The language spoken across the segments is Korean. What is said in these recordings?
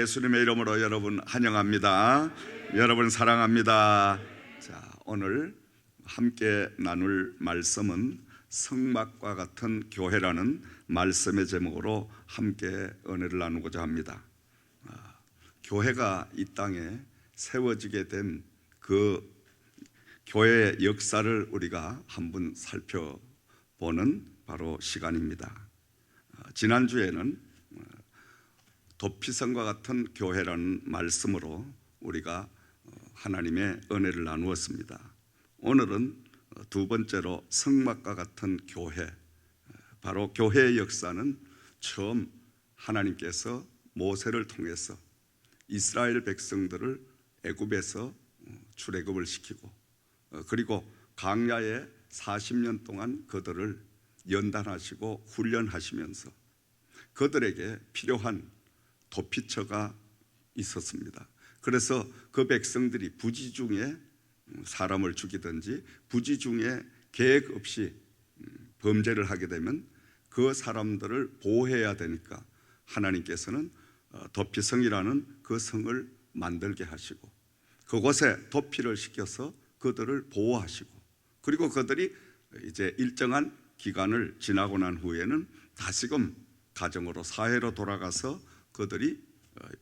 예수님의 이름으로 여러분 환영합니다. 여러분 사랑합니다. 자, 오늘 함께 나눌 말씀은 성막과 같은 교회라는 말씀의 제목으로 함께 은혜를 나누고자 합니다. 교회가 이 땅에 세워지게 된 그 교회의 역사를 우리가 한번 살펴보는 바로 시간입니다. 지난주에는 도피성과 같은 교회라는 말씀으로 우리가 하나님의 은혜를 나누었습니다. 오늘은 두 번째로 성막과 같은 교회, 바로 교회의 역사는 처음 하나님께서 모세를 통해서 이스라엘 백성들을 애굽에서 출애굽을 시키고 그리고 광야에 40년 동안 그들을 연단하시고 훈련하시면서 그들에게 필요한 도피처가 있었습니다. 그래서 그 백성들이 부지 중에 사람을 죽이든지 부지 중에 계획 없이 범죄를 하게 되면 그 사람들을 보호해야 되니까 하나님께서는 도피성이라는 그 성을 만들게 하시고 그곳에 도피를 시켜서 그들을 보호하시고 그리고 그들이 이제 일정한 기간을 지나고 난 후에는 다시금 가정으로 사회로 돌아가서 그들이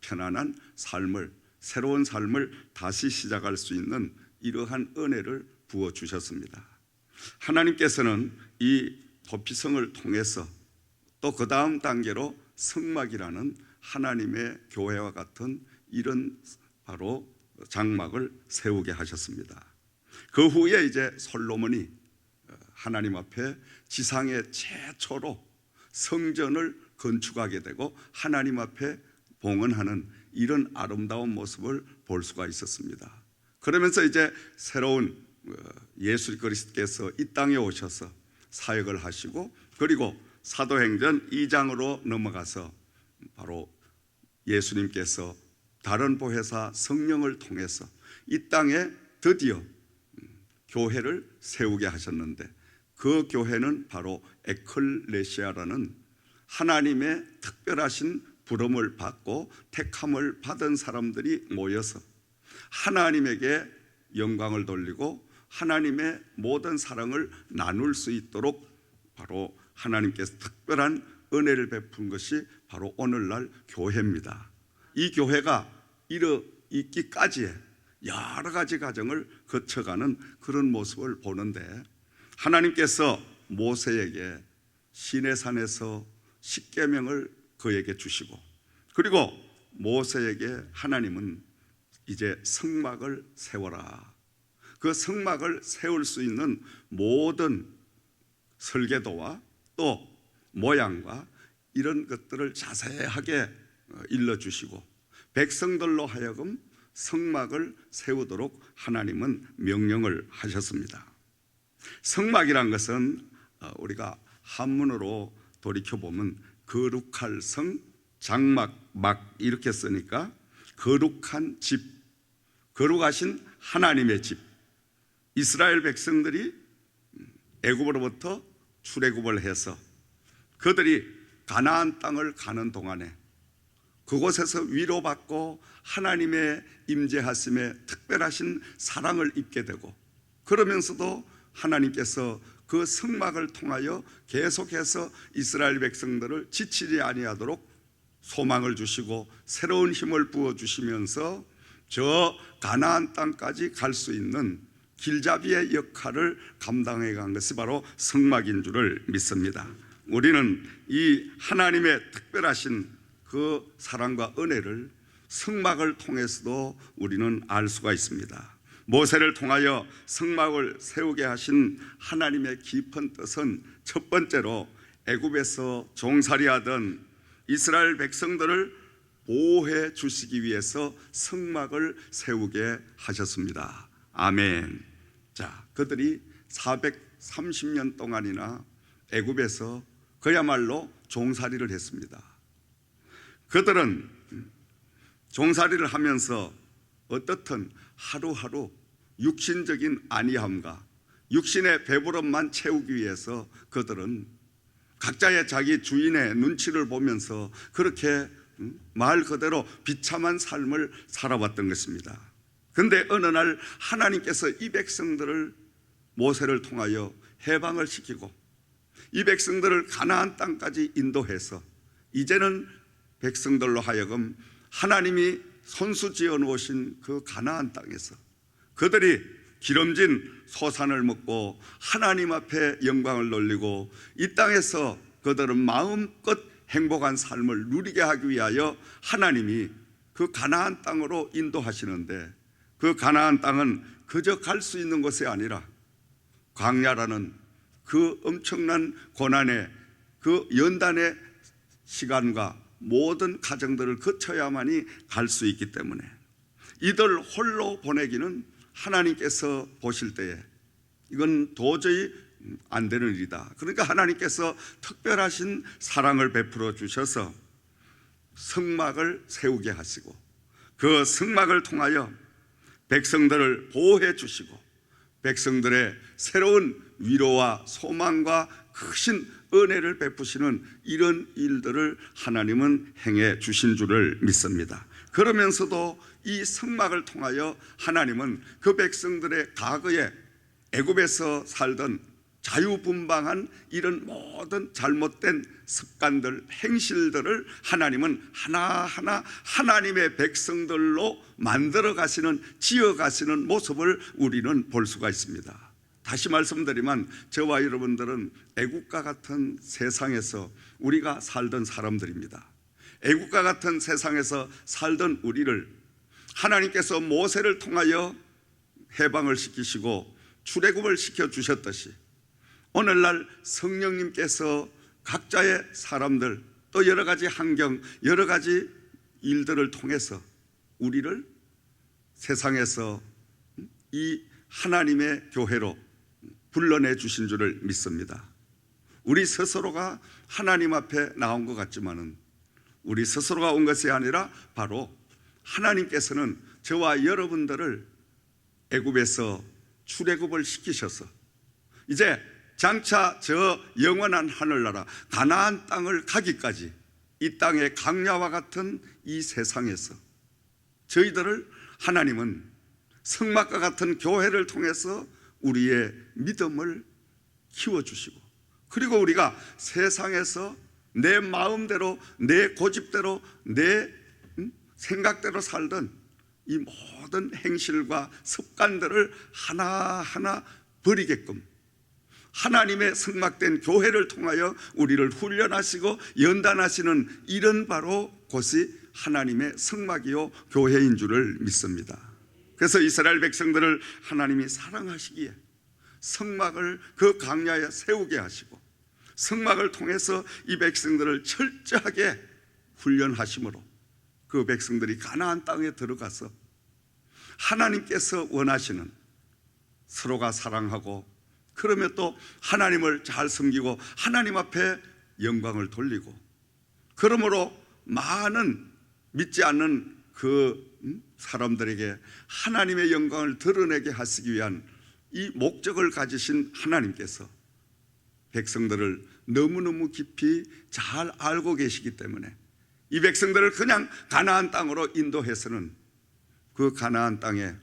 편안한 삶을, 새로운 삶을 다시 시작할 수 있는 이러한 은혜를 부어주셨습니다. 하나님께서는 이 도피성을 통해서 또 그 다음 단계로 성막이라는 하나님의 교회와 같은 이런 바로 장막을 세우게 하셨습니다. 그 후에 이제 솔로몬이 하나님 앞에 지상의 최초로 성전을 건축하게 되고 하나님 앞에 봉헌하는 이런 아름다운 모습을 볼 수가 있었습니다. 그러면서 이제 새로운 예수 그리스도께서 이 땅에 오셔서 사역을 하시고 그리고 사도행전 2장으로 넘어가서 바로 예수님께서 다른 보혜사 성령을 통해서 이 땅에 드디어 교회를 세우게 하셨는데 그 교회는 바로 에클레시아라는 하나님의 특별하신 부름을 받고 택함을 받은 사람들이 모여서 하나님에게 영광을 돌리고 하나님의 모든 사랑을 나눌 수 있도록 바로 하나님께서 특별한 은혜를 베푼 것이 바로 오늘날 교회입니다. 이 교회가 이르기까지의 여러 가지 과정을 거쳐가는 그런 모습을 보는데 하나님께서 모세에게 시내산에서 십계명을 그에게 주시고 그리고 모세에게 하나님은 이제 성막을 세워라. 그 성막을 세울 수 있는 모든 설계도와 또 모양과 이런 것들을 자세하게 일러주시고 백성들로 하여금 성막을 세우도록 하나님은 명령을 하셨습니다. 성막이란 것은 우리가 한문으로 돌이켜보면 거룩할 성, 장막, 막 이렇게 쓰니까 거룩한 집, 거룩하신 하나님의 집. 이스라엘 백성들이 애굽으로부터 출애굽을 해서 그들이 가나안 땅을 가는 동안에 그곳에서 위로받고 하나님의 임재하심에 특별하신 사랑을 입게 되고 그러면서도 하나님께서 그 성막을 통하여 계속해서 이스라엘 백성들을 지치지 아니하도록 소망을 주시고 새로운 힘을 부어주시면서 저 가나안 땅까지 갈 수 있는 길잡이의 역할을 감당해 간 것이 바로 성막인 줄을 믿습니다. 우리는 이 하나님의 특별하신 그 사랑과 은혜를 성막을 통해서도 우리는 알 수가 있습니다. 모세를 통하여 성막을 세우게 하신 하나님의 깊은 뜻은 첫 번째로 애굽에서 종살이하던 이스라엘 백성들을 보호해 주시기 위해서 성막을 세우게 하셨습니다. 아멘. 자, 그들이 430년 동안이나 애굽에서 그야말로 종살이를 했습니다. 그들은 종살이를 하면서 어떻든 하루하루 육신적인 안위함과 육신의 배부름만 채우기 위해서 그들은 각자의 자기 주인의 눈치를 보면서 그렇게 말 그대로 비참한 삶을 살아왔던 것입니다. 그런데 어느 날 하나님께서 이 백성들을 모세를 통하여 해방을 시키고 이 백성들을 가나안 땅까지 인도해서 이제는 백성들로 하여금 하나님이 손수 지어 놓으신 그 가나안 땅에서 그들이 기름진 소산을 먹고 하나님 앞에 영광을 돌리고 이 땅에서 그들은 마음껏 행복한 삶을 누리게 하기 위하여 하나님이 그 가나안 땅으로 인도하시는데, 그 가나안 땅은 그저 갈 수 있는 것이 아니라 광야라는 그 엄청난 고난의 그 연단의 시간과 모든 과정들을 거쳐야만이 갈 수 있기 때문에 이들 홀로 보내기는 하나님께서 보실 때에 이건 도저히 안 되는 일이다. 그러니까 하나님께서 특별하신 사랑을 베풀어 주셔서 성막을 세우게 하시고 그 성막을 통하여 백성들을 보호해 주시고 백성들의 새로운 위로와 소망과 크신 은혜를 베푸시는 이런 일들을 하나님은 행해 주신 줄을 믿습니다. 그러면서도 이 성막을 통하여 하나님은 그 백성들의 과거에 애굽에서 살던 자유분방한 이런 모든 잘못된 습관들, 행실들을 하나님은 하나하나 하나님의 백성들로 만들어 가시는, 지어 가시는 모습을 우리는 볼 수가 있습니다. 다시 말씀드리면 저와 여러분들은 애국과 같은 세상에서 우리가 살던 사람들입니다. 애국과 같은 세상에서 살던 우리를 하나님께서 모세를 통하여 해방을 시키시고 출애굽을 시켜주셨듯이 오늘날 성령님께서 각자의 사람들 또 여러 가지 환경, 여러 가지 일들을 통해서 우리를 세상에서 이 하나님의 교회로 불러내 주신 줄을 믿습니다. 우리 스스로가 하나님 앞에 나온 것 같지만은 우리 스스로가 온 것이 아니라 바로 하나님께서는 저와 여러분들을 애굽에서 출애굽을 시키셔서 이제 장차 저 영원한 하늘나라 가나안 땅을 가기까지 이 땅의 강야와 같은 이 세상에서 저희들을 하나님은 성막과 같은 교회를 통해서 우리의 믿음을 키워주시고 그리고 우리가 세상에서 내 마음대로 내 고집대로 내 생각대로 살던 이 모든 행실과 습관들을 하나하나 버리게끔 하나님의 성막된 교회를 통하여 우리를 훈련하시고 연단하시는 이런 바로 곳이 하나님의 성막이요 교회인 줄을 믿습니다. 그래서 이스라엘 백성들을 하나님이 사랑하시기에 성막을 그 광야에 세우게 하시고 성막을 통해서 이 백성들을 철저하게 훈련하심으로 그 백성들이 가나안 땅에 들어가서 하나님께서 원하시는 서로가 사랑하고 그러면 또 하나님을 잘 섬기고 하나님 앞에 영광을 돌리고 그러므로 많은 믿지 않는 그 사람들에게 하나님의 영광을 드러내게 하시기 위한 이 목적을 가지신 하나님께서 백성들을 너무너무 깊이 잘 알고 계시기 때문에 이 백성들을 그냥 가나안 땅으로 인도해서는 그 가나안 땅에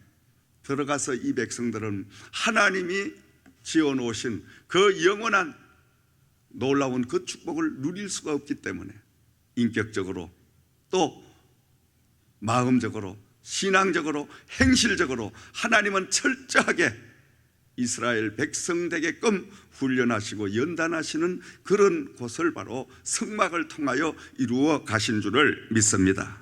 들어가서 이 백성들은 하나님이 지어놓으신 그 영원한 놀라운 그 축복을 누릴 수가 없기 때문에 인격적으로 또 마음적으로 신앙적으로 행실적으로 하나님은 철저하게 이스라엘 백성 되게끔 훈련하시고 연단하시는 그런 곳을 바로 성막을 통하여 이루어 가신 줄을 믿습니다.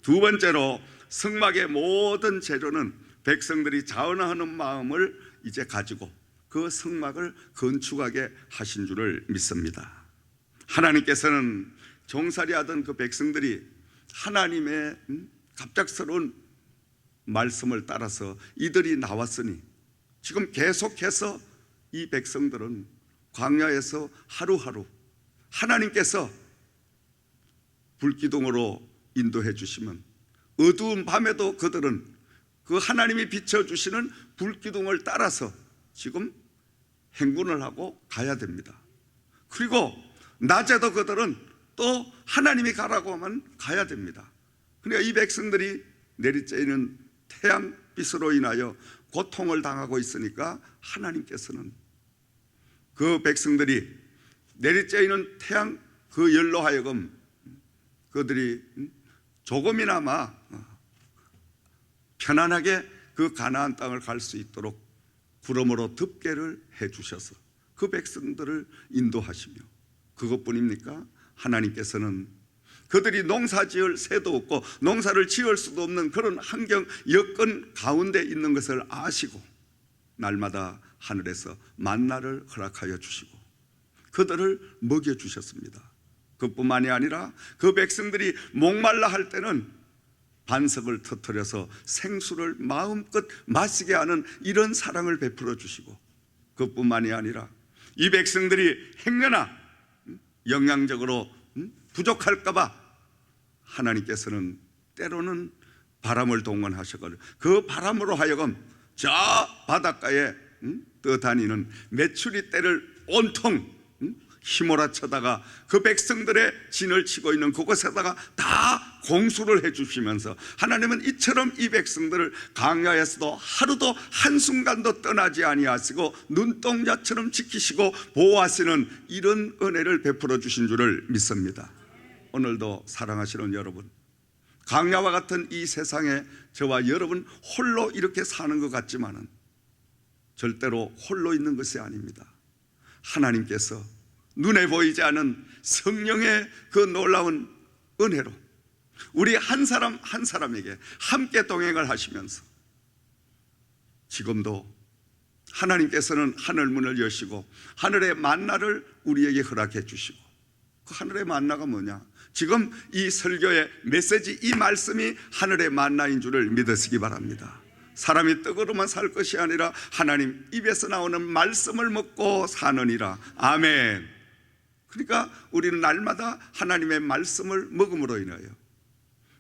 두 번째로 성막의 모든 재료는 백성들이 자원하는 마음을 이제 가지고 그 성막을 건축하게 하신 줄을 믿습니다. 하나님께서는 종살이하던 그 백성들이 하나님의 갑작스러운 말씀을 따라서 이들이 나왔으니 지금 계속해서 이 백성들은 광야에서 하루하루 하나님께서 불기둥으로 인도해 주시면 어두운 밤에도 그들은 그 하나님이 비춰주시는 불기둥을 따라서 지금 행군을 하고 가야 됩니다. 그리고 낮에도 그들은 또 하나님이 가라고 하면 가야 됩니다. 그러니까 이 백성들이 내리쬐는 태양빛으로 인하여 고통을 당하고 있으니까 하나님께서는 그 백성들이 내리쬐는 태양 그 열로 하여금 그들이 조금이나마 편안하게 그 가나안 땅을 갈 수 있도록 구름으로 덮개를 해주셔서 그 백성들을 인도하시며, 그것뿐입니까? 하나님께서는 그들이 농사 지을 새도 없고 농사를 지을 수도 없는 그런 환경 여건 가운데 있는 것을 아시고 날마다 하늘에서 만나를 허락하여 주시고 그들을 먹여주셨습니다. 그뿐만이 아니라 그 백성들이 목말라 할 때는 반석을 터뜨려서 생수를 마음껏 마시게 하는 이런 사랑을 베풀어 주시고, 그뿐만이 아니라 이 백성들이 행여나 영양적으로 부족할까 봐 하나님께서는 때로는 바람을 동원하셔가지고 그 바람으로 하여금 저 바닷가에 떠다니는 메추리 떼를 온통 휘몰아쳐다가 그 백성들의 진을 치고 있는 그곳에다가 다 공수를 해주시면서 하나님은 이처럼 이 백성들을 광야에서도 하루도 한순간도 떠나지 아니하시고 눈동자처럼 지키시고 보호하시는 이런 은혜를 베풀어 주신 줄을 믿습니다. 오늘도 사랑하시는 여러분, 광야와 같은 이 세상에 저와 여러분 홀로 이렇게 사는 것 같지만은 절대로 홀로 있는 것이 아닙니다. 하나님께서 눈에 보이지 않은 성령의 그 놀라운 은혜로 우리 한 사람 한 사람에게 함께 동행을 하시면서 지금도 하나님께서는 하늘 문을 여시고 하늘의 만나를 우리에게 허락해 주시고, 그 하늘의 만나가 뭐냐? 지금 이 설교의 메시지, 이 말씀이 하늘의 만나인 줄을 믿으시기 바랍니다. 사람이 떡으로만 살 것이 아니라 하나님 입에서 나오는 말씀을 먹고 사느니라. 아멘. 그러니까 우리는 날마다 하나님의 말씀을 먹음으로 인하여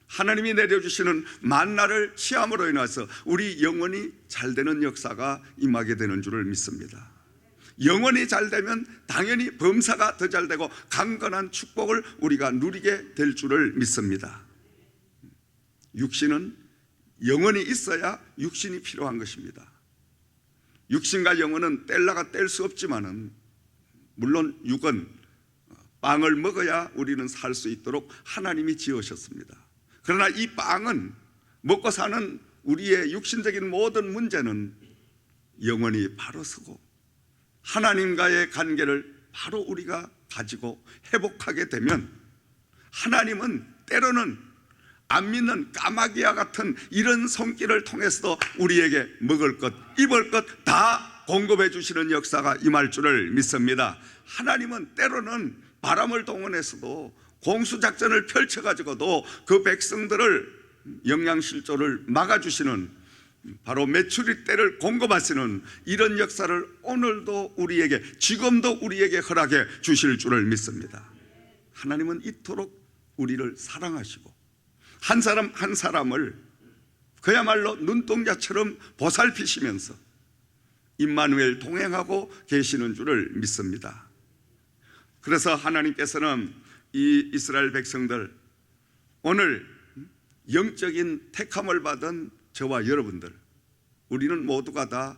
하나님이 내려주시는 만나를 취함으로 인해서 우리 영혼이 잘 되는 역사가 임하게 되는 줄을 믿습니다. 영혼이 잘 되면 당연히 범사가 더 잘 되고 강건한 축복을 우리가 누리게 될 줄을 믿습니다. 육신은 영혼이 있어야 육신이 필요한 것입니다. 육신과 영혼은 뗄라가 뗄 수 없지만은 물론 육은 빵을 먹어야 우리는 살 수 있도록 하나님이 지으셨습니다. 그러나 이 빵은 먹고 사는 우리의 육신적인 모든 문제는 영원히 바로 서고 하나님과의 관계를 바로 우리가 가지고 회복하게 되면 하나님은 때로는 안 믿는 까마귀와 같은 이런 손길을 통해서도 우리에게 먹을 것, 입을 것 다 공급해 주시는 역사가 임할 줄을 믿습니다. 하나님은 때로는 바람을 동원해서도 공수작전을 펼쳐가지고도 그 백성들을 영양실조를 막아주시는, 바로 메추리 떼를 공급하시는 이런 역사를 오늘도 우리에게, 지금도 우리에게 허락해 주실 줄을 믿습니다. 하나님은 이토록 우리를 사랑하시고 한 사람 한 사람을 그야말로 눈동자처럼 보살피시면서 임마누엘 동행하고 계시는 줄을 믿습니다. 그래서 하나님께서는 이 이스라엘 백성들, 오늘 영적인 택함을 받은 저와 여러분들, 우리는 모두가 다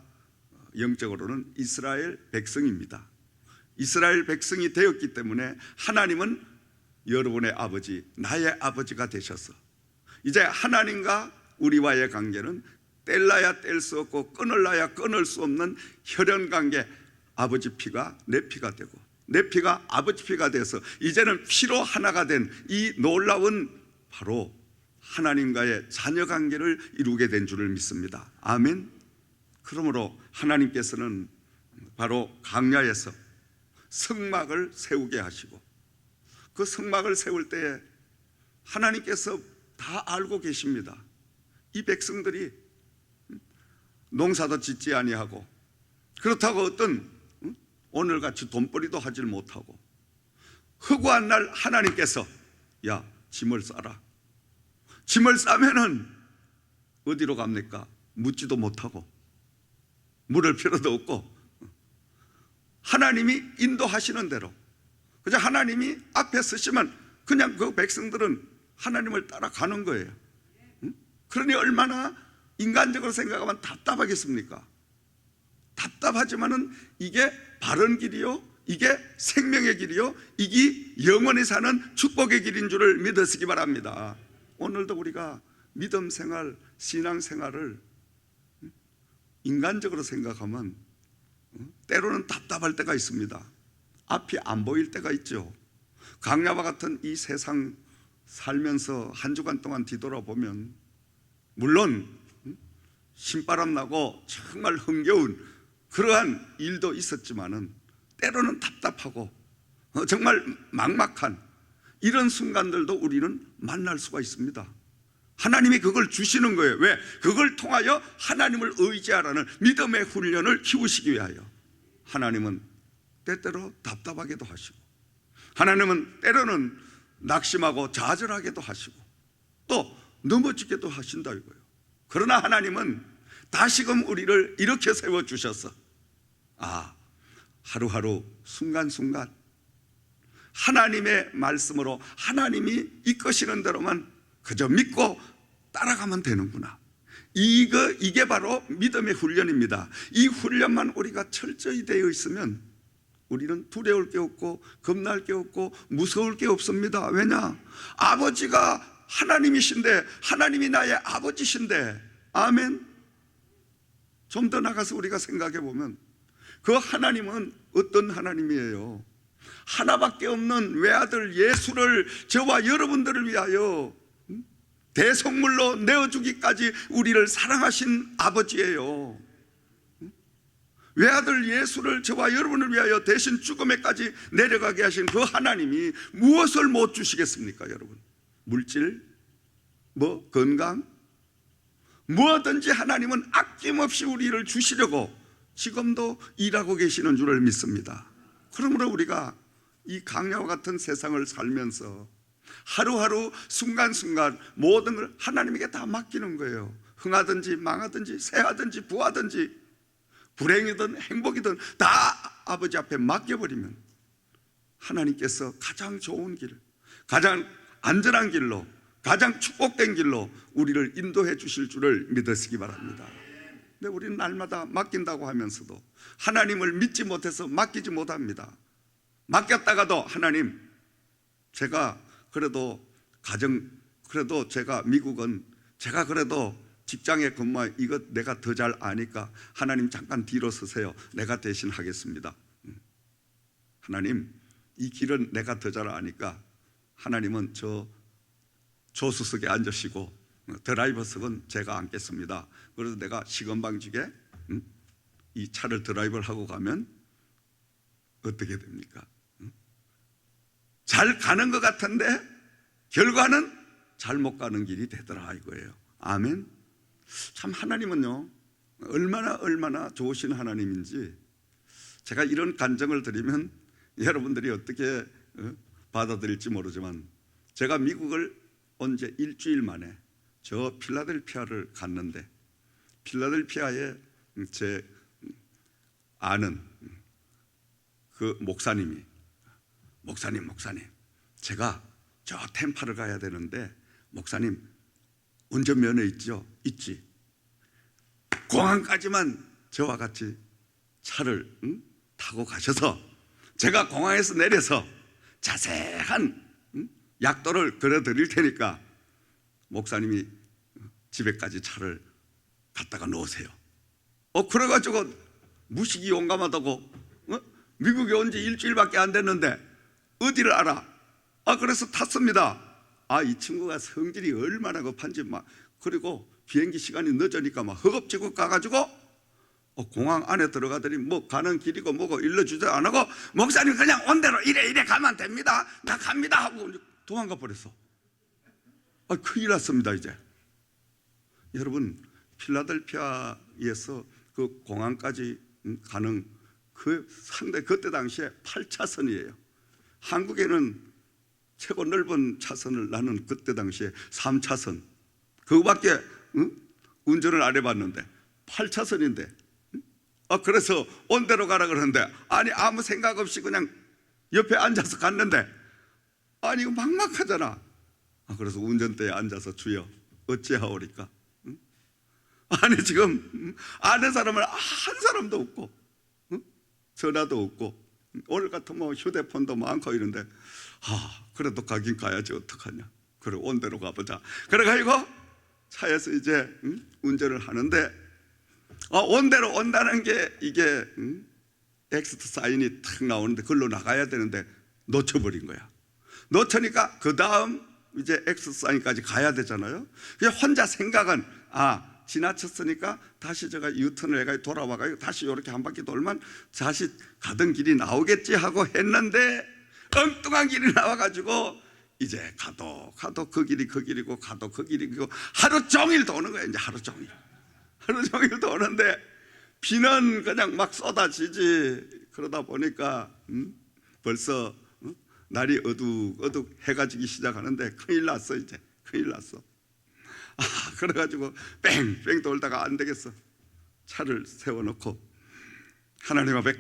영적으로는 이스라엘 백성입니다. 이스라엘 백성이 되었기 때문에 하나님은 여러분의 아버지, 나의 아버지가 되셔서 이제 하나님과 우리와의 관계는 뗄라야 뗄 수 없고 끊을라야 끊을 수 없는 혈연관계, 아버지 피가 내 피가 되고 내 피가 아버지 피가 돼서 이제는 피로 하나가 된 이 놀라운 바로 하나님과의 자녀 관계를 이루게 된 줄을 믿습니다. 아멘. 그러므로 하나님께서는 바로 광야에서 성막을 세우게 하시고 그 성막을 세울 때에 하나님께서 다 알고 계십니다. 이 백성들이 농사도 짓지 아니하고 그렇다고 어떤 오늘같이 돈벌이도 하질 못하고 허구한 날 하나님께서 야, 짐을 싸라. 짐을 싸면은 어디로 갑니까? 묻지도 못하고 물을 필요도 없고 하나님이 인도하시는 대로, 그저 하나님이 앞에 서시면 그냥 그 백성들은 하나님을 따라가는 거예요. 그러니 얼마나 인간적으로 생각하면 답답하겠습니까? 답답하지만은 이게 바른 길이요, 이게 생명의 길이요, 이게 영원히 사는 축복의 길인 줄을 믿으시기 바랍니다. 오늘도 우리가 믿음 생활, 신앙 생활을 인간적으로 생각하면 때로는 답답할 때가 있습니다. 앞이 안 보일 때가 있죠. 강야와 같은 이 세상 살면서 한 주간 동안 뒤돌아보면 물론 신바람 나고 정말 흥겨운 그러한 일도 있었지만은 때로는 답답하고 정말 막막한 이런 순간들도 우리는 만날 수가 있습니다. 하나님이 그걸 주시는 거예요. 왜? 그걸 통하여 하나님을 의지하라는 믿음의 훈련을 키우시기 위하여. 하나님은 때때로 답답하게도 하시고, 하나님은 때로는 낙심하고 좌절하게도 하시고, 또 넘어지게도 하신다 이거예요. 그러나 하나님은 다시금 우리를 이렇게 세워주셔서 하루하루 순간순간 하나님의 말씀으로 하나님이 이끄시는 대로만 그저 믿고 따라가면 되는구나. 이게 바로 믿음의 훈련입니다. 이 훈련만 우리가 철저히 되어 있으면 우리는 두려울 게 없고 겁날 게 없고 무서울 게 없습니다. 왜냐? 아버지가 하나님이신데, 하나님이 나의 아버지신데. 아멘. 좀 더 나가서 우리가 생각해 보면 그 하나님은 어떤 하나님이에요? 하나밖에 없는 외아들 예수를 저와 여러분들을 위하여 대속물로 내어주기까지 우리를 사랑하신 아버지예요. 외아들 예수를 저와 여러분을 위하여 대신 죽음에까지 내려가게 하신 그 하나님이 무엇을 못 주시겠습니까, 여러분? 물질, 건강, 무엇든지 하나님은 아낌없이 우리를 주시려고 지금도 일하고 계시는 줄을 믿습니다. 그러므로 우리가 이 강야와 같은 세상을 살면서 하루하루 순간순간 모든 걸 하나님에게 다 맡기는 거예요. 흥하든지 망하든지 새하든지 부하든지 불행이든 행복이든 다 아버지 앞에 맡겨버리면 하나님께서 가장 좋은 길, 가장 안전한 길로, 가장 축복된 길로 우리를 인도해 주실 줄을 믿으시기 바랍니다. 근데 우리는 날마다 맡긴다고 하면서도 하나님을 믿지 못해서 맡기지 못합니다. 맡겼다가도 하나님, 제가 그래도 그래도 제가 미국은 제가 그래도 직장에 근무해 이것 내가 더 잘 아니까 하나님 잠깐 뒤로 서세요. 내가 대신 하겠습니다. 하나님, 이 길은 내가 더 잘 아니까 하나님은 저 조수석에 앉으시고 드라이버석은 제가 앉겠습니다. 그래서 내가 시건방지게 이 차를 드라이브를 하고 가면 어떻게 됩니까? 잘 가는 것 같은데 결과는 잘못 가는 길이 되더라 이거예요. 아멘. 참 하나님은요 얼마나 좋으신 하나님인지 제가 이런 간증을 드리면 여러분들이 어떻게 받아들일지 모르지만 제가 미국을 언제 일주일 만에 저 필라델피아를 갔는데 필라델피아에 제 아는 그 목사님 제가 저 템파를 가야 되는데 목사님 운전면허 있죠? 있지. 공항까지만 저와 같이 차를 타고 가셔서 제가 공항에서 내려서 자세한 약도를 그려드릴 테니까 목사님이 집에까지 차를 갖다가 놓으세요. 그래가지고 무식이 용감하다고 미국에 온 지 일주일밖에 안 됐는데 어디를 알아? 그래서 탔습니다. 이 친구가 성질이 얼마나 급한지 그리고 비행기 시간이 늦으니까 허겁지겁 가가지고 공항 안에 들어가더니 가는 길이고 뭐고 일러주지도 안 하고 목사님 그냥 온 대로 이래 가면 됩니다. 나 갑니다 하고 도망가 버렸어. 큰일 났습니다. 이제 여러분 필라델피아에서 그 공항까지 가는 그 상당히 그때 당시에 8차선이에요 한국에는 최고 넓은 차선을 나는 그때 당시에 3차선 그거밖에 운전을 안 해봤는데 8차선인데 그래서 온 대로 가라 그러는데 아무 생각 없이 그냥 옆에 앉아서 갔는데 아니 이거 막막하잖아. 그래서 운전대에 앉아서 주여 어찌하오리까? 아니 지금 아는 사람을 한 사람도 없고 전화도 없고 오늘 같으면 뭐 휴대폰도 많고 이런데 그래도 가긴 가야지 어떡하냐. 그래 온대로 가보자. 그래가지고 차에서 이제 운전을 하는데 온대로 온다는 게 이게 엑스트 사인이 탁 나오는데 그걸로 나가야 되는데 놓쳐버린 거야. 놓쳐니까 그 다음 이제 엑스트 사인까지 가야 되잖아요. 그냥 혼자 생각은 지나쳤으니까 다시 제가 유턴을 해가 돌아와가지고 다시 이렇게 한 바퀴 돌면 다시 가던 길이 나오겠지 하고 했는데 엉뚱한 길이 나와가지고 이제 가도 그 길이 그 길이고 가도 그 길이고 하루 종일 도는 거예요. 이제 하루 종일 도는데 비는 그냥 막 쏟아지지. 그러다 보니까 벌써 날이 어둑어둑 해가 지기 시작하는데 큰일 났어. 이제 큰일 났어. 그래가지고 뺑뺑 돌다가 안 되겠어. 차를 세워놓고 하나님 앞에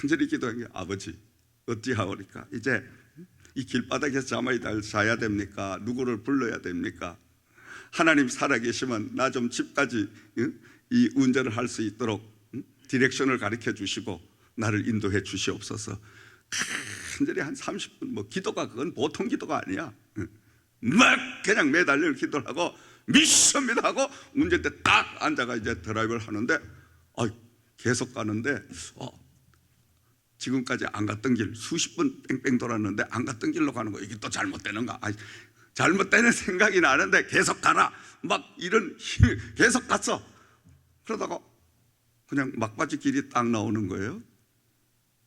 간절히 기도한 게 아버지 어찌하오리까? 이제 이 길바닥에서 자야 됩니까? 누구를 불러야 됩니까? 하나님 살아계시면 나 좀 집까지 이 운전을 할 수 있도록 디렉션을 가르쳐 주시고 나를 인도해 주시옵소서. 간절히 한 30분 뭐 기도가 그건 보통 기도가 아니야. 막 그냥 매달려 기도를 하고 미션입니다 하고 운전대 딱 앉아가 이제 드라이브를 하는데 계속 가는데 지금까지 안 갔던 길 수십 번 뺑뺑 돌았는데 안 갔던 길로 가는 거 이게 또 잘못되는가? 잘못되는 생각이 나는데 계속 가라 막 이런 힘이 계속 갔어. 그러다가 그냥 막바지 길이 딱 나오는 거예요.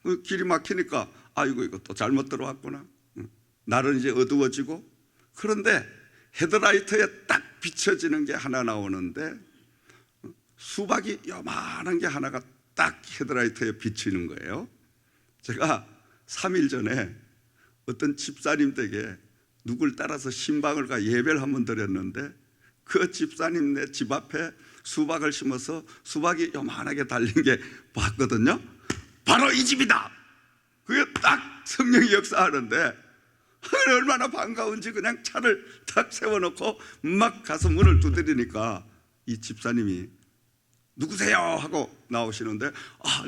그 길이 막히니까 이거 또 잘못 들어왔구나. 날은 이제 어두워지고 그런데 헤드라이트에 딱 비춰지는 게 하나 나오는데 수박이 요만한 게 하나가 딱 헤드라이트에 비치는 거예요. 제가 3일 전에 어떤 집사님 댁에 누굴 따라서 신방을 가 예배를 한번 드렸는데 그 집사님네 집 앞에 수박을 심어서 수박이 요만하게 달린 게 봤거든요. 바로 이 집이다. 그게 딱 성령이 역사하는데 얼마나 반가운지 그냥 차를 탁 세워놓고 막 가서 문을 두드리니까 이 집사님이 누구세요? 하고 나오시는데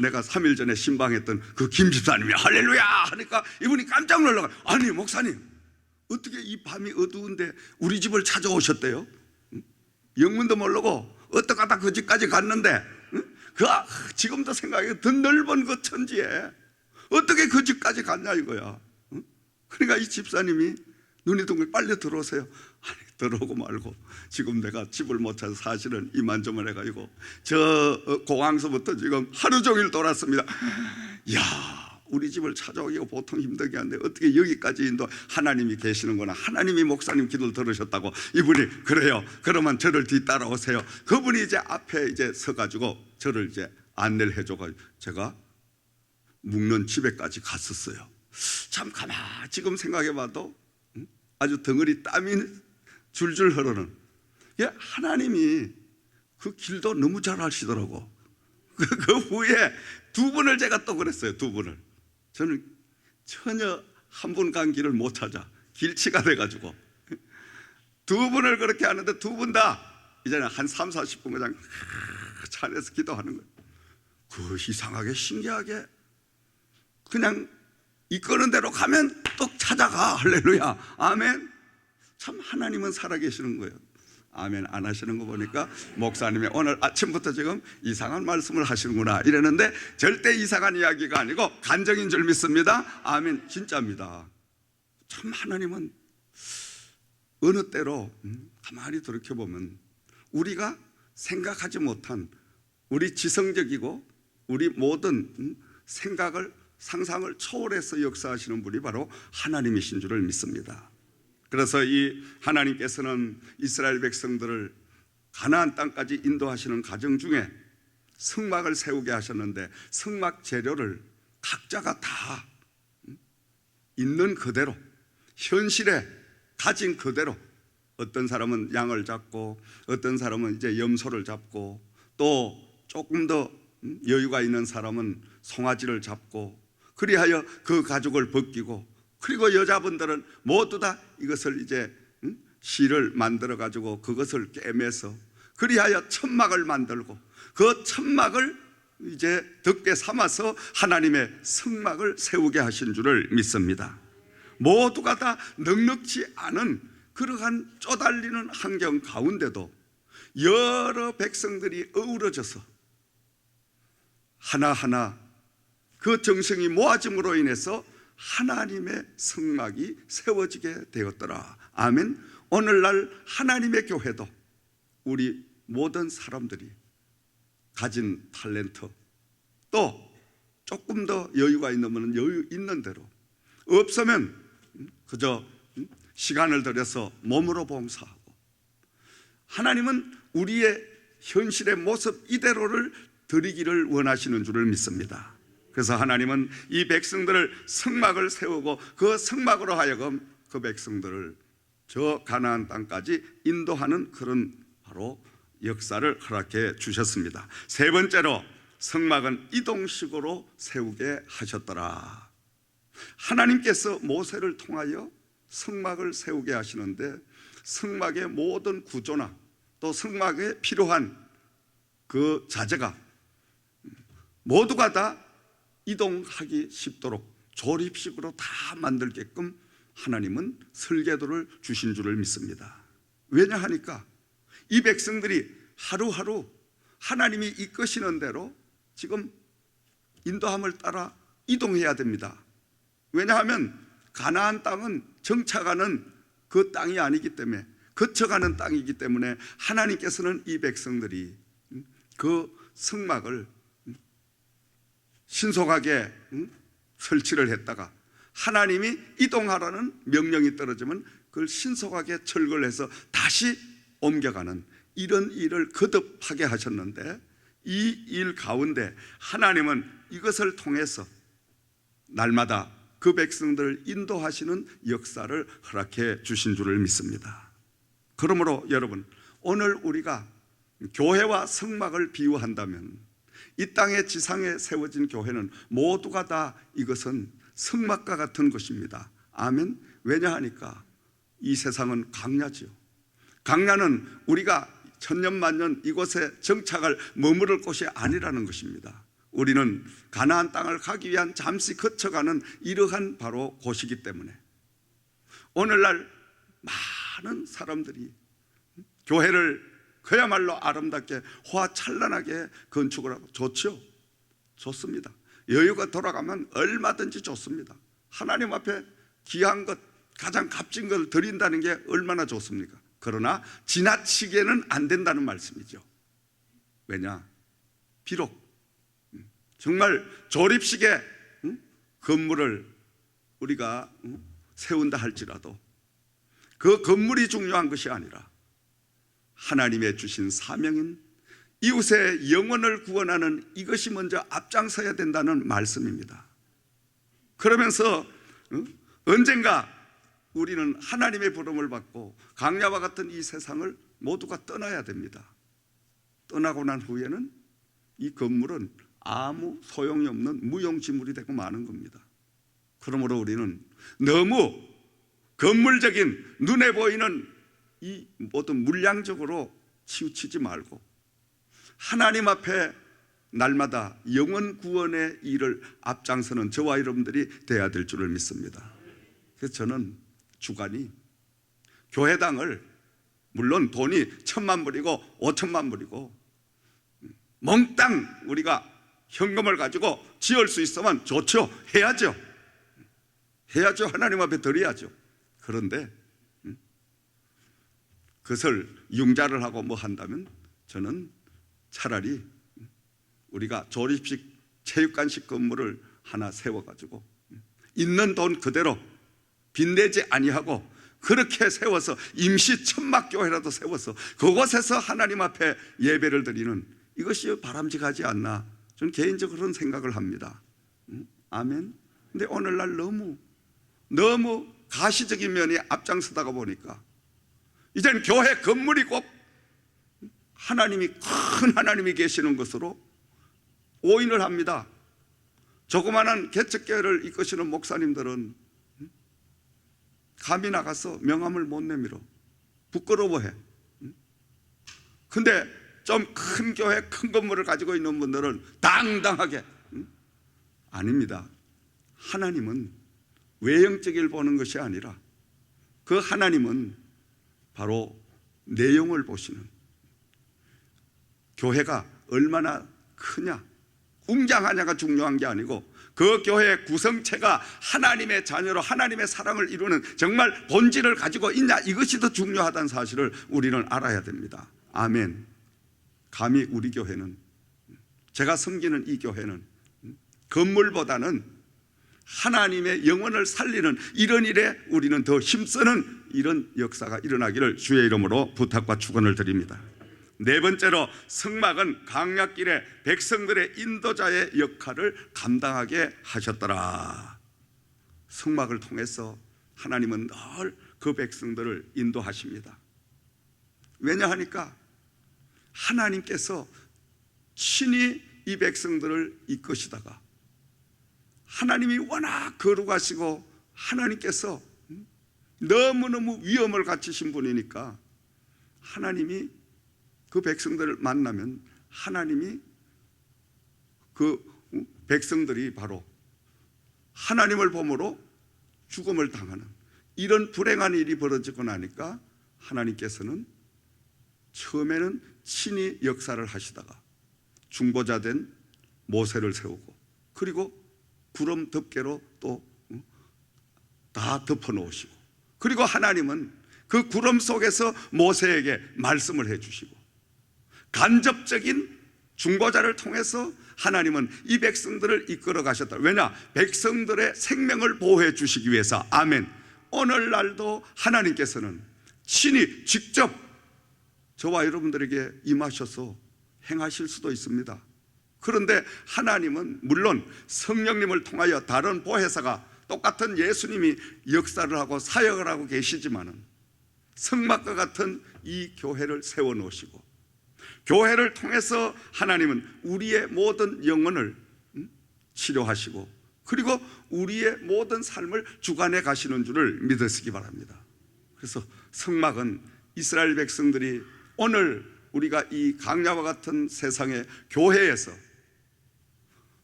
내가 3일 전에 신방했던 그 김 집사님이 할렐루야 하니까 이분이 깜짝 놀라가 아니 목사님 어떻게 이 밤이 어두운데 우리 집을 찾아오셨대요? 영문도 모르고 어떡하다 그 집까지 갔는데 지금도 생각해 더 넓은 그 천지에 어떻게 그 집까지 갔냐 이거야. 그러니까 이 집사님이 눈이 둥글 빨리 들어오세요. 들어오고 말고 지금 내가 집을 못 찾아서 사실은 이만저만 해가지고 저 공항서부터 지금 하루 종일 돌았습니다. 이야 우리 집을 찾아오기가 보통 힘들게 한데 어떻게 여기까지 인도 하나님이 계시는구나. 하나님이 목사님 기도를 들으셨다고. 이분이 그래요 그러면 저를 뒤따라오세요. 그분이 이제 앞에 이제 서가지고 저를 이제 안내를 해줘가지고 제가 묵는 집에까지 갔었어요. 참 가만 지금 생각해봐도 아주 덩어리 땀이 줄줄 흐르는 하나님이 그 길도 너무 잘 아시더라고. 그 후에 두 분을 제가 또 그랬어요. 두 분을 저는 전혀 한 분 간 길을 못 찾아 길치가 돼가지고 두 분을 그렇게 하는데 두 분 다 이제는 한 3, 40분 그냥 차 안에서 기도하는 거예요. 그 이상하게 신기하게 그냥 이끄는 대로 가면 또 찾아가. 할렐루야 아멘. 참 하나님은 살아계시는 거예요. 아멘 안 하시는 거 보니까 목사님이 오늘 아침부터 지금 이상한 말씀을 하시는구나 이러는데 절대 이상한 이야기가 아니고 간정인 줄 믿습니다. 아멘 진짜입니다. 참 하나님은 어느 때로 가만히 돌이켜보면 우리가 생각하지 못한 우리 지성적이고 우리 모든 생각을 상상을 초월해서 역사하시는 분이 바로 하나님이신 줄을 믿습니다. 그래서 이 하나님께서는 이스라엘 백성들을 가나안 땅까지 인도하시는 과정 중에 성막을 세우게 하셨는데 성막 재료를 각자가 다 있는 그대로 현실에 가진 그대로 어떤 사람은 양을 잡고 어떤 사람은 이제 염소를 잡고 또 조금 더 여유가 있는 사람은 송아지를 잡고 그리하여 그 가죽을 벗기고 그리고 여자분들은 모두 다 이것을 이제 실을 만들어 가지고 그것을 꿰매서 그리하여 천막을 만들고 그 천막을 이제 덮개 삼아서 하나님의 성막을 세우게 하신 줄을 믿습니다. 모두가 다 넉넉지 않은 그러한 쪼달리는 환경 가운데도 여러 백성들이 어우러져서 하나하나 그 정성이 모아짐으로 인해서 하나님의 성막이 세워지게 되었더라. 아멘. 오늘날 하나님의 교회도 우리 모든 사람들이 가진 탤런트 또 조금 더 여유가 있는 여유 있는 대로 없으면 그저 시간을 들여서 몸으로 봉사하고 하나님은 우리의 현실의 모습 이대로를 드리기를 원하시는 줄을 믿습니다. 그래서 하나님은 이 백성들을 성막을 세우고 그 성막으로 하여금 그 백성들을 저 가나안 땅까지 인도하는 그런 바로 역사를 허락해 주셨습니다. 세 번째로 성막은 이동식으로 세우게 하셨더라. 하나님께서 모세를 통하여 성막을 세우게 하시는데 성막의 모든 구조나 또 성막에 필요한 그 자재가 모두가 다 이동하기 쉽도록 조립식으로 다 만들게끔 하나님은 설계도를 주신 줄을 믿습니다. 왜냐하니까 이 백성들이 하루하루 하나님이 이끄시는 대로 지금 인도함을 따라 이동해야 됩니다. 왜냐하면 가나안 땅은 정착하는 그 땅이 아니기 때문에 거쳐가는 땅이기 때문에 하나님께서는 이 백성들이 그 성막을 신속하게 설치를 했다가 하나님이 이동하라는 명령이 떨어지면 그걸 신속하게 철거를 해서 다시 옮겨가는 이런 일을 거듭하게 하셨는데 이 일 가운데 하나님은 이것을 통해서 날마다 그 백성들을 인도하시는 역사를 허락해 주신 줄을 믿습니다. 그러므로 여러분 오늘 우리가 교회와 성막을 비유한다면 이 땅의 지상에 세워진 교회는 모두가 다 이것은 성막과 같은 것입니다. 아멘. 왜냐하니까 이 세상은 강야지요. 강야는 우리가 천년만년 이곳에 정착할 머무를 곳이 아니라는 것입니다. 우리는 가나안 땅을 가기 위한 잠시 거쳐가는 이러한 바로 곳이기 때문에 오늘날 많은 사람들이 교회를 그야말로 아름답게 화찬란하게 건축을 하고 좋죠. 좋습니다. 여유가 돌아가면 얼마든지 좋습니다. 하나님 앞에 귀한 것, 가장 값진 걸 드린다는 게 얼마나 좋습니까? 그러나 지나치게는 안 된다는 말씀이죠. 왜냐? 비록 정말 조립식의 건물을 우리가 세운다 할지라도 그 건물이 중요한 것이 아니라 하나님의 주신 사명인 이웃의 영혼을 구원하는 이것이 먼저 앞장서야 된다는 말씀입니다. 그러면서 언젠가 우리는 하나님의 부름을 받고 강야와 같은 이 세상을 모두가 떠나야 됩니다. 떠나고 난 후에는 이 건물은 아무 소용이 없는 무용지물이 되고 마는 겁니다. 그러므로 우리는 너무 건물적인 눈에 보이는 이 모든 물량적으로 치우치지 말고 하나님 앞에 날마다 영혼 구원의 일을 앞장서는 저와 여러분들이 되어야 될 줄을 믿습니다. 그래서 저는 주간이 교회당을 물론 돈이 1,000만 불이고 5천만 불이고 몽땅 우리가 현금을 가지고 지을 수 있으면 좋죠. 해야죠. 하나님 앞에 드려야죠. 그런데 그것을 융자를 하고 뭐 한다면 저는 차라리 우리가 조립식 체육관식 건물을 하나 세워가지고 있는 돈 그대로 빚내지 아니하고 그렇게 세워서 임시 천막교회라도 세워서 그곳에서 하나님 앞에 예배를 드리는 이것이 바람직하지 않나 저는 개인적으로 그런 생각을 합니다. 아멘. 근데 오늘날 너무 가시적인 면이 앞장서다가 보니까 이제는 교회 건물이 꼭 큰 하나님이 계시는 것으로 오인을 합니다. 조그마한 개척교회를 이끄시는 목사님들은 감히 나가서 명함을 못 내밀어. 부끄러워해. 근데 좀 큰 교회, 큰 건물을 가지고 있는 분들은 당당하게. 아닙니다. 하나님은 외형적을 보는 것이 아니라 그 하나님은 바로 내용을 보시는, 교회가 얼마나 크냐, 웅장하냐가 중요한 게 아니고 그 교회의 구성체가 하나님의 자녀로 하나님의 사랑을 이루는 정말 본질을 가지고 있냐, 이것이 더 중요하다는 사실을 우리는 알아야 됩니다. 아멘. 감히 우리 교회는, 제가 섬기는 이 교회는 건물보다는 하나님의 영혼을 살리는 이런 일에 우리는 더 힘쓰는 이런 역사가 일어나기를 주의 이름으로 부탁과 축원을 드립니다. 네 번째로, 성막은 강약길에 백성들의 인도자의 역할을 감당하게 하셨더라. 성막을 통해서 하나님은 늘 그 백성들을 인도하십니다. 왜냐하니까 하나님께서 친히 이 백성들을 이끄시다가, 하나님이 워낙 거룩하시고 하나님께서 너무너무 위엄을 갖추신 분이니까 하나님이 그 백성들을 만나면 하나님이 그 백성들이 바로 하나님을 보므로 죽음을 당하는 이런 불행한 일이 벌어지고 나니까 하나님께서는 처음에는 친히 역사를 하시다가 중보자 된 모세를 세우고, 그리고 구름 덮개로 또 다 덮어 놓으시고, 그리고 하나님은 그 구름 속에서 모세에게 말씀을 해 주시고, 간접적인 중보자를 통해서 하나님은 이 백성들을 이끌어 가셨다. 왜냐? 백성들의 생명을 보호해 주시기 위해서. 아멘. 오늘날도 하나님께서는 친히 직접 저와 여러분들에게 임하셔서 행하실 수도 있습니다. 그런데 하나님은 물론 성령님을 통하여 다른 보혜사가, 똑같은 예수님이 역사를 하고 사역을 하고 계시지만은 성막과 같은 이 교회를 세워 놓으시고, 교회를 통해서 하나님은 우리의 모든 영혼을 치료하시고, 그리고 우리의 모든 삶을 주관해 가시는 줄을 믿으시기 바랍니다. 그래서 성막은 이스라엘 백성들이 오늘 우리가 이 강야와 같은 세상의 교회에서,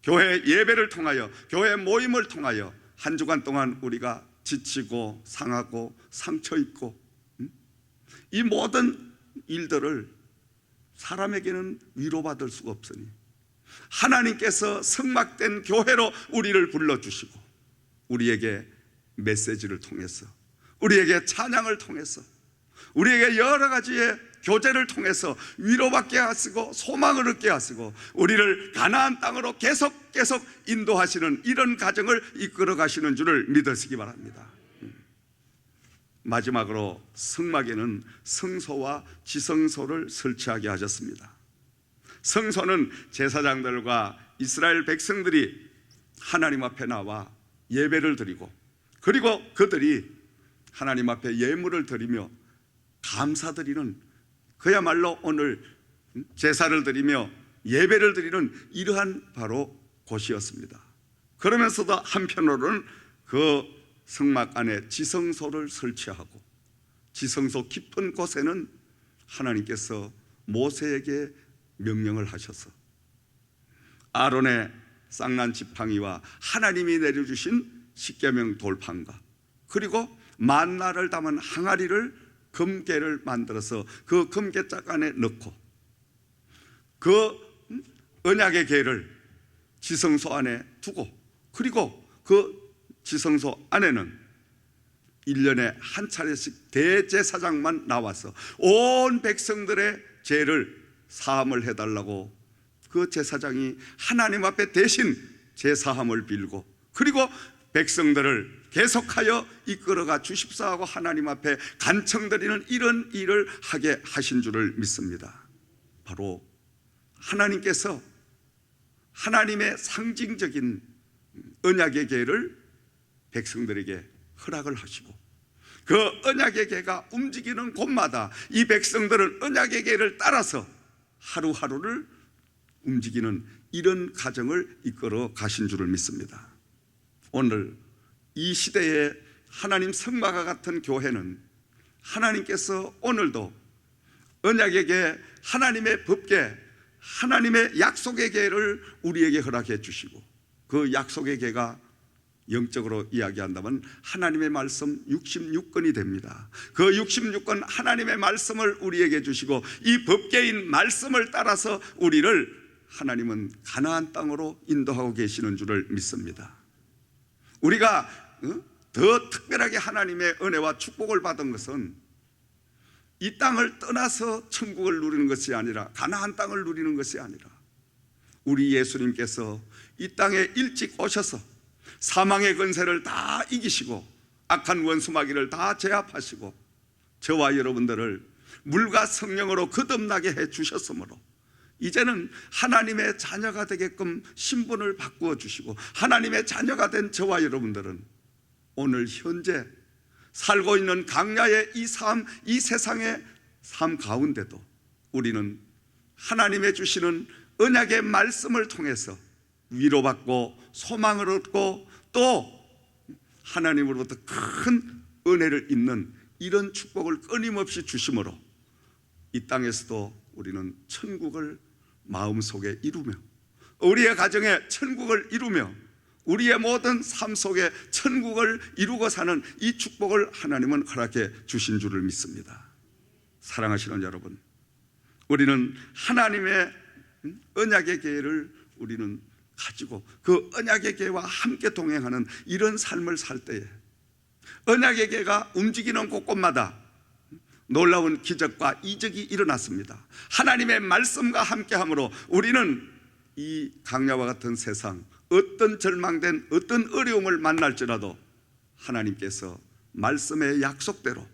교회 예배를 통하여, 교회 모임을 통하여 한 주간 동안 우리가 지치고 상하고 상처 입고 이 모든 일들을 사람에게는 위로받을 수가 없으니 하나님께서 성막된 교회로 우리를 불러주시고, 우리에게 메시지를 통해서, 우리에게 찬양을 통해서, 우리에게 여러 가지의 교제를 통해서 위로받게 하시고 소망을 얻게 하시고 우리를 가나안 땅으로 계속 인도하시는 이런 가정을 이끌어 가시는 줄을 믿으시기 바랍니다. 마지막으로 성막에는 성소와 지성소를 설치하게 하셨습니다. 성소는 제사장들과 이스라엘 백성들이 하나님 앞에 나와 예배를 드리고, 그리고 그들이 하나님 앞에 예물을 드리며 감사드리는, 그야말로 오늘 제사를 드리며 예배를 드리는 이러한 바로 곳이었습니다. 그러면서도 한편으로는 그 성막 안에 지성소를 설치하고, 지성소 깊은 곳에는 하나님께서 모세에게 명령을 하셔서 아론의 쌍난 지팡이와 하나님이 내려주신 십계명 돌판과, 그리고 만나를 담은 항아리를, 금괴를 만들어서 그 금괴짝 안에 넣고, 그 언약의 궤를 지성소 안에 두고, 그리고 그 지성소 안에는 1년에 한 차례씩 대제사장만 나와서 온 백성들의 죄를 사함을 해달라고 그 제사장이 하나님 앞에 대신 제사함을 빌고, 그리고 백성들을 계속하여 이끌어가 주십사하고 하나님 앞에 간청드리는 이런 일을 하게 하신 줄을 믿습니다. 바로 하나님께서 하나님의 상징적인 언약의 궤를 백성들에게 허락을 하시고, 그 언약의 궤가 움직이는 곳마다 이 백성들은 언약의 궤를 따라서 하루하루를 움직이는 이런 가정을 이끌어 가신 줄을 믿습니다. 오늘 이 시대에 하나님 성막과 같은 교회는 하나님께서 오늘도 언약의 궤, 하나님의 법궤, 하나님의 약속의 궤를 우리에게 허락해 주시고, 그 약속의 궤가 영적으로 이야기한다면 하나님의 말씀 66권이 됩니다. 그 66권 하나님의 말씀을 우리에게 주시고, 이 법궤인 말씀을 따라서 우리를 하나님은 가나안 땅으로 인도하고 계시는 줄을 믿습니다. 우리가 더 특별하게 하나님의 은혜와 축복을 받은 것은 이 땅을 떠나서 천국을 누리는 것이 아니라, 가나안 땅을 누리는 것이 아니라, 우리 예수님께서 이 땅에 일찍 오셔서 사망의 권세를 다 이기시고 악한 원수마귀를 다 제압하시고 저와 여러분들을 물과 성령으로 거듭나게 해 주셨으므로 이제는 하나님의 자녀가 되게끔 신분을 바꾸어 주시고, 하나님의 자녀가 된 저와 여러분들은 오늘 현재 살고 있는 강야의 이 삶, 이 세상의 삶 가운데도 우리는 하나님의 주시는 언약의 말씀을 통해서 위로받고 소망을 얻고 또 하나님으로부터 큰 은혜를 입는 이런 축복을 끊임없이 주심으로 이 땅에서도 우리는 천국을 마음속에 이루며, 우리의 가정에 천국을 이루며, 우리의 모든 삶 속에 천국을 이루고 사는 이 축복을 하나님은 허락해 주신 줄을 믿습니다. 사랑하시는 여러분, 우리는 하나님의 언약의 궤를 우리는 가지고 그 언약의 궤와 함께 동행하는 이런 삶을 살 때에 언약의 궤가 움직이는 곳곳마다 놀라운 기적과 이적이 일어났습니다. 하나님의 말씀과 함께함으로 우리는 이 강야와 같은 세상, 어떤 절망된 어떤 어려움을 만날지라도 하나님께서 말씀의 약속대로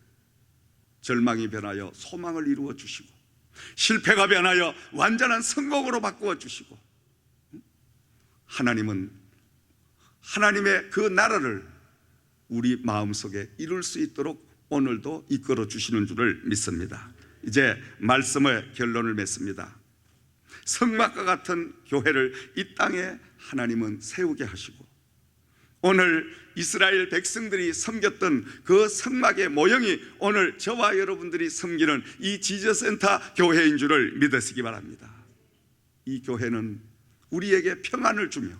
절망이 변하여 소망을 이루어 주시고, 실패가 변하여 완전한 성공으로 바꾸어 주시고, 하나님은 하나님의 그 나라를 우리 마음속에 이룰 수 있도록 오늘도 이끌어 주시는 줄을 믿습니다. 이제 말씀의 결론을 맺습니다. 성막과 같은 교회를 이 땅에 하나님은 세우게 하시고, 오늘 이스라엘 백성들이 섬겼던 그 성막의 모형이 오늘 저와 여러분들이 섬기는 이 지저센터 교회인 줄을 믿으시기 바랍니다. 이 교회는 우리에게 평안을 주며,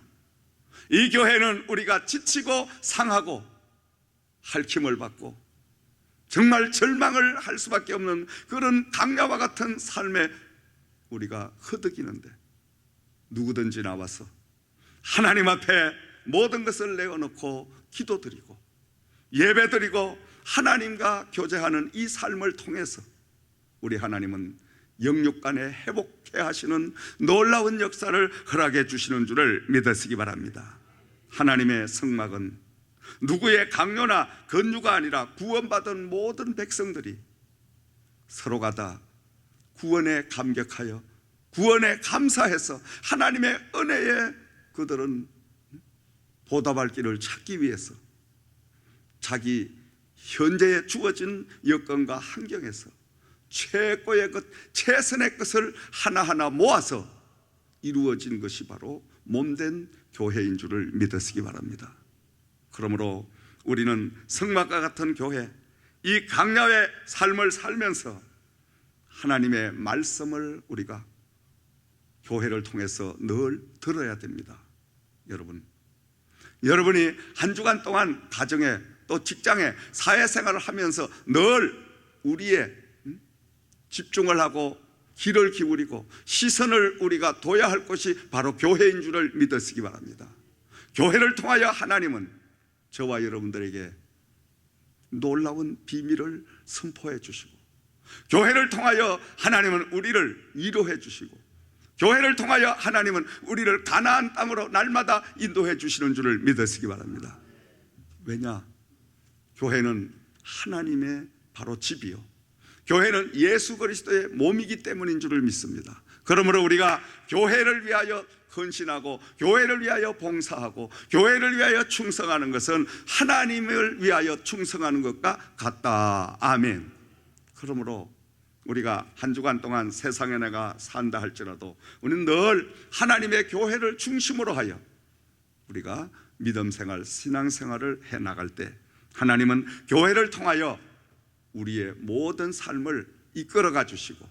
이 교회는 우리가 지치고 상하고 핥힘을 받고 정말 절망을 할 수밖에 없는 그런 강야와 같은 삶에 우리가 허덕이는데, 누구든지 나와서 하나님 앞에 모든 것을 내어놓고 기도드리고 예배드리고 하나님과 교제하는 이 삶을 통해서 우리 하나님은 영육간에 회복해 하시는 놀라운 역사를 허락해 주시는 줄을 믿으시기 바랍니다. 하나님의 성막은 누구의 강요나 건유가 아니라 구원받은 모든 백성들이 서로가 다 구원에 감격하여 구원에 감사해서 하나님의 은혜에 그들은 보답할 길을 찾기 위해서 자기 현재에 주어진 여건과 환경에서 최고의 것, 최선의 것을 하나하나 모아서 이루어진 것이 바로 몸된 교회인 줄을 믿으시기 바랍니다. 그러므로 우리는 성막과 같은 교회, 이 강야의 삶을 살면서 하나님의 말씀을 우리가 교회를 통해서 늘 들어야 됩니다. 여러분이 한 주간 동안 가정에 또 직장에 사회생활을 하면서 늘 우리의 집중을 하고 귀를 기울이고 시선을 우리가 둬야 할 것이 바로 교회인 줄을 믿으시기 바랍니다. 교회를 통하여 하나님은 저와 여러분들에게 놀라운 비밀을 선포해 주시고, 교회를 통하여 하나님은 우리를 위로해 주시고, 교회를 통하여 하나님은 우리를 가나안 땅으로 날마다 인도해 주시는 줄을 믿으시기 바랍니다. 왜냐? 교회는 하나님의 바로 집이요, 교회는 예수 그리스도의 몸이기 때문인 줄을 믿습니다. 그러므로 우리가 교회를 위하여 헌신하고 교회를 위하여 봉사하고 교회를 위하여 충성하는 것은 하나님을 위하여 충성하는 것과 같다. 아멘. 그러므로 우리가 한 주간 동안 세상에 내가 산다 할지라도 우리는 늘 하나님의 교회를 중심으로 하여 우리가 믿음 생활, 신앙 생활을 해나갈 때 하나님은 교회를 통하여 우리의 모든 삶을 이끌어가 주시고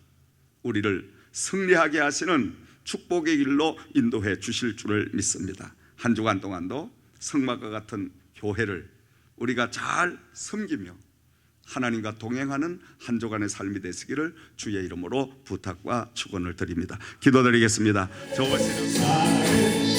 우리를 승리하게 하시는 축복의 길로 인도해 주실 줄을 믿습니다. 한 주간 동안도 성막과 같은 교회를 우리가 잘 섬기며 하나님과 동행하는 한 주간의 삶이 되시기를 주의 이름으로 부탁과 축원을 드립니다. 기도드리겠습니다. 감사합니다.